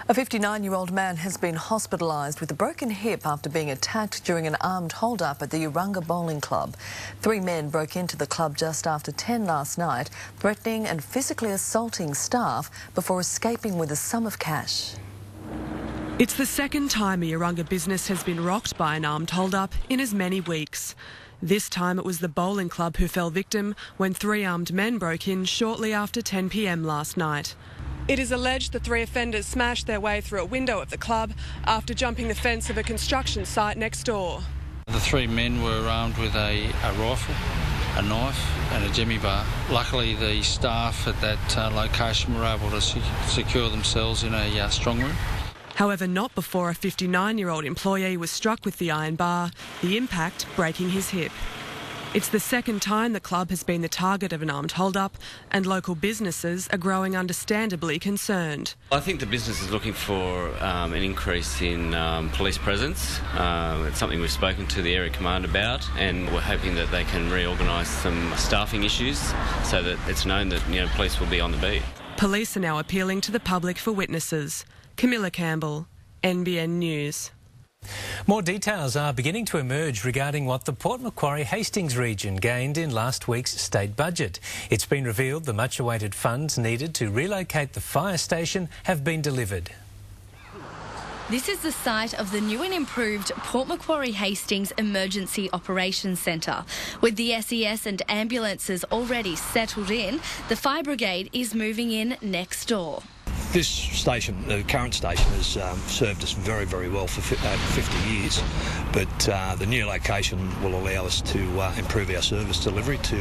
A 59-year-old man has been hospitalised with a broken hip after being attacked during an armed hold-up at the Runga bowling club. 3 men broke into the club just after 10 last night, threatening and physically assaulting staff before escaping with a sum of cash. It's the second time a Runga business has been rocked by an armed hold-up in as many weeks. This time it was the bowling club who fell victim when 3 armed men broke in shortly after 10 p.m. last night. It is alleged the 3 offenders smashed their way through a window of the club after jumping the fence of a construction site next door. The 3 men were armed with a rifle, a knife and a jemmy bar. Luckily the staff at that location were able to secure themselves in a strong room. However, not before a 59-year-old employee was struck with the iron bar, the impact breaking his hip. It's the second time the club has been the target of an armed hold-up, and local businesses are growing understandably concerned. I think the business is looking for an increase in police presence. It's something we've spoken to the area command about, and we're hoping that they can reorganise some staffing issues so that it's known that police will be on the beat. Police are now appealing to the public for witnesses. Camilla Campbell, NBN News. More details are beginning to emerge regarding what the Port Macquarie Hastings region gained in last week's state budget. It's been revealed the much-awaited funds needed to relocate the fire station have been delivered. This is the site of the new and improved Port Macquarie Hastings Emergency Operations Centre. With the SES and ambulances already settled in, the fire brigade is moving in next door. This station, the current station, has served us very, very well for over 50 years, but the new location will allow us to improve our service delivery to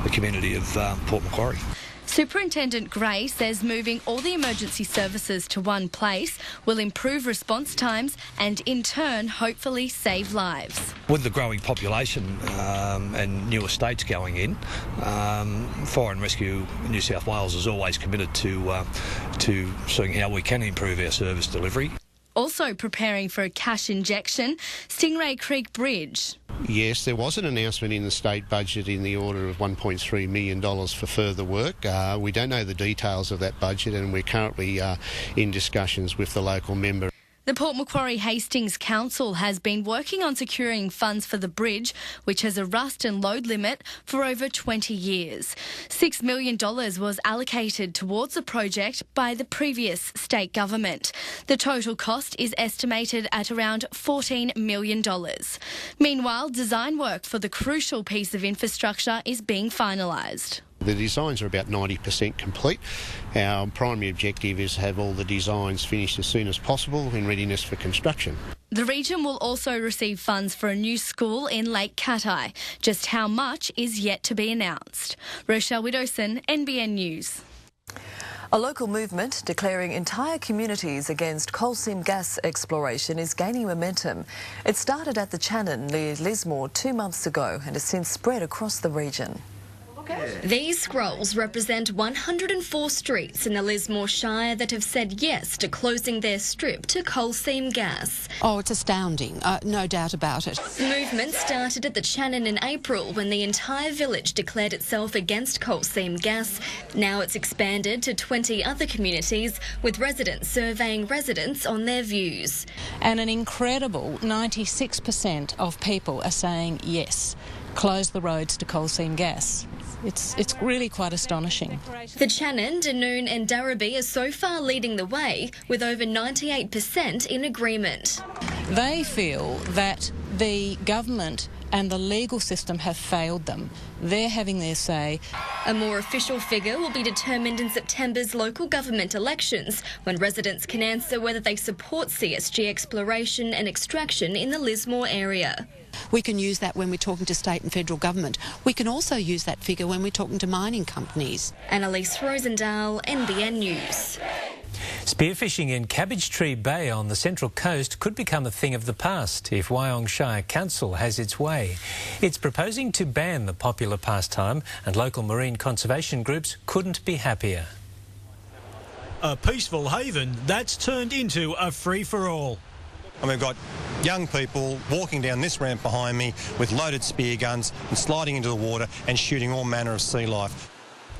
the community of Port Macquarie. Superintendent Gray says moving all the emergency services to one place will improve response times and, in turn, hopefully save lives. With the growing population and new estates going in, Fire and Rescue New South Wales is always committed to seeing how we can improve our service delivery. Also preparing for a cash injection, Stingray Creek Bridge. Yes, there was an announcement in the state budget in the order of $1.3 million for further work. We don't know the details of that budget, and we're currently in discussions with the local member. The Port Macquarie Hastings Council has been working on securing funds for the bridge, which has a rust and load limit, for over 20 years. $6 million was allocated towards the project by the previous state government. The total cost is estimated at around $14 million. Meanwhile, design work for the crucial piece of infrastructure is being finalised. The designs are about 90% complete. Our primary objective is to have all the designs finished as soon as possible in readiness for construction. The region will also receive funds for a new school in Lake Cat-Eye. Just how much is yet to be announced. Rochelle Widdowson, NBN News. A local movement declaring entire communities against coal seam gas exploration is gaining momentum. It started at the Channon near Lismore 2 months ago and has since spread across the region. These scrolls represent 104 streets in the Lismore Shire that have said yes to closing their strip to coal seam gas. Oh, it's astounding, no doubt about it. The movement started at the Channon in April when the entire village declared itself against coal seam gas. Now it's expanded to 20 other communities, with residents surveying residents on their views. And an incredible 96% of people are saying yes, close the roads to coal seam gas. It's really quite astonishing. The Channon, Dunoon and Darrabee are so far leading the way, with over 98% in agreement. They feel that the government and the legal system have failed them. They're having their say. A more official figure will be determined in September's local government elections, when residents can answer whether they support CSG exploration and extraction in the Lismore area. We can use that when we're talking to state and federal government. We can also use that figure when we're talking to mining companies. Annalise Rosendahl, NBN News. Spearfishing in Cabbage Tree Bay on the Central Coast could become a thing of the past if Wyong Shire Council has its way. It's proposing to ban the popular pastime, and local marine conservation groups couldn't be happier. A peaceful haven that's turned into a free-for-all. And we've got young people walking down this ramp behind me with loaded spear guns and sliding into the water and shooting all manner of sea life.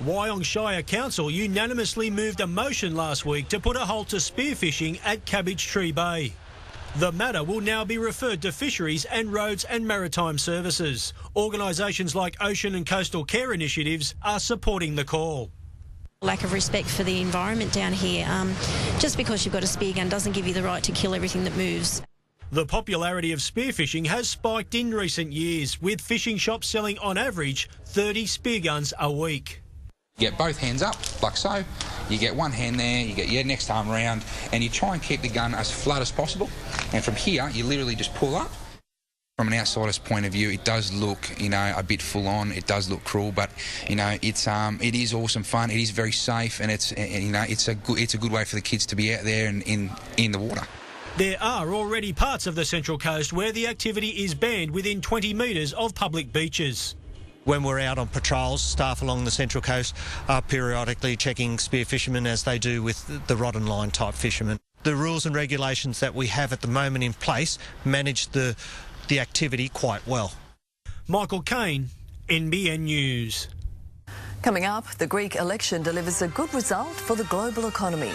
Wyong Shire Council unanimously moved a motion last week to put a halt to spearfishing at Cabbage Tree Bay. The matter will now be referred to Fisheries and Roads and Maritime Services. Organisations like Ocean and Coastal Care Initiatives are supporting the call. Lack of respect for the environment down here. Just because you've got a spear gun doesn't give you the right to kill everything that moves. The popularity of spearfishing has spiked in recent years, with fishing shops selling on average 30 spear guns a week. Get both hands up, like so. You get one hand there, you get your next arm round, and you try and keep the gun as flat as possible. And from here, you literally just pull up. From an outsider's point of view, it does look, a bit full on. It does look cruel, but it is awesome fun. It is very safe, and it's a good way for the kids to be out there and in the water. There are already parts of the Central Coast where the activity is banned within 20 metres of public beaches. When we're out on patrols, staff along the Central Coast are periodically checking spear fishermen as they do with the rod and line type fishermen. The rules and regulations that we have at the moment in place manage the activity quite well. Michael Kane, NBN News. Coming up, the Greek election delivers a good result for the global economy.